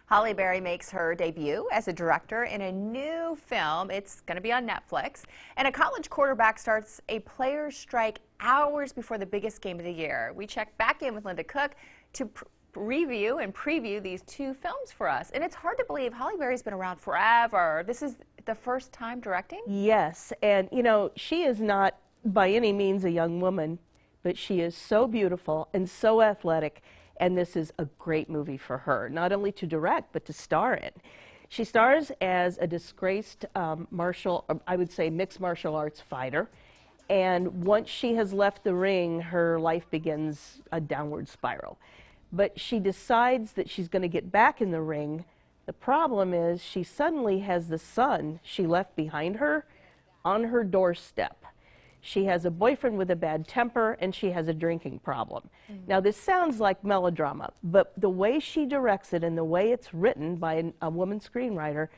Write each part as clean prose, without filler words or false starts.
Halle Berry makes her debut as a director in a new film. It's going to be on Netflix. And a college quarterback starts a players' strike hours before the biggest game of the year. We checked back in with Linda Cook to review and preview these two films for us. And it's hard to believe Halle Berry's been around forever. This is the first time directing? Yes, and you know, she is not by any means a young woman, but she is so beautiful and so athletic. And this is a great movie for her, not only to direct, but to star in. She stars as a disgraced I would say mixed martial arts fighter. And once she has left the ring, her life begins a downward spiral. But she decides that she's going to get back in the ring. The problem is she suddenly has the son she left behind her on her doorstep. She has a boyfriend with a bad temper, and she has a drinking problem. Now, this sounds like melodrama, but the way she directs it and the way it's written by a woman screenwriter,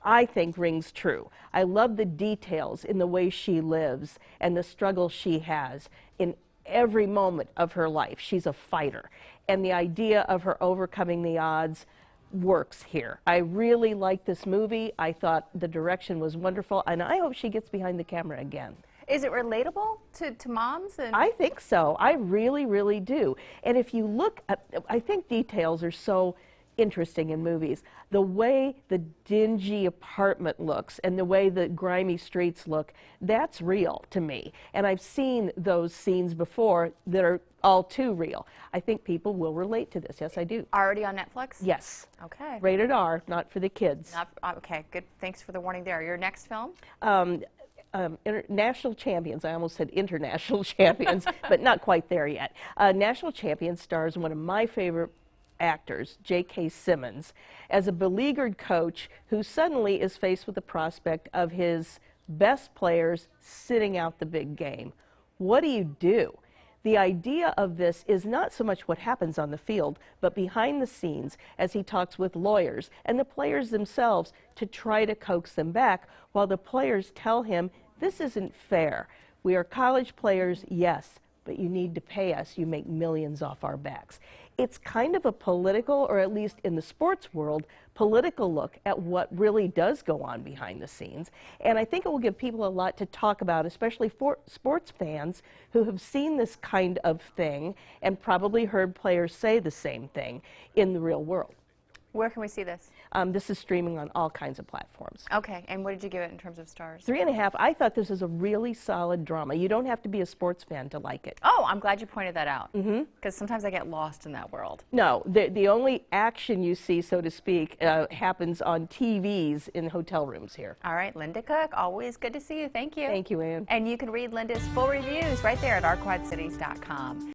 I think rings true. I love the details in the way she lives and the struggle she has in every moment of her life. She's a fighter, and the idea of her overcoming the odds works here. I really like this movie. I thought the direction was wonderful, and I hope she gets behind the camera again. Is it relatable to moms? I think so. I really, really do. And if you look at, I think details are so interesting in movies. The way the dingy apartment looks and the way the grimy streets look, that's real to me. And I've seen those scenes before that are all too real. I think people will relate to this. Yes, I do. Already on Netflix? Yes. Okay. Rated R, not for the kids. Okay, good. Thanks for the warning there. Your next film? National Champions. I almost said International Champions, but not quite there yet. National Champions stars one of my favorite actors, J.K. Simmons, as a beleaguered coach who suddenly is faced with the prospect of his best players sitting out the big game. What do you do? The idea of this is not so much what happens on the field, but behind the scenes as he talks with lawyers and the players themselves to try to coax them back, while the players tell him, this isn't fair. We are college players, yes, but you need to pay us. You make millions off our backs. It's kind of a political, or at least in the sports world, political look at what really does go on behind the scenes. And I think it will give people a lot to talk about, especially for sports fans who have seen this kind of thing and probably heard players say the same thing in the real world. Where can we see this? This is streaming on all kinds of platforms. Okay, and what did you give it in terms of stars? 3.5. I thought this was a really solid drama. You don't have to be a sports fan to like it. Oh, I'm glad you pointed that out. Because sometimes I get lost in that world. No, the only action you see, so to speak, happens on TVs in hotel rooms here. All right, Linda Cook, always good to see you. Thank you. Thank you, Ann. And you can read Linda's full reviews right there at ourquadcities.com.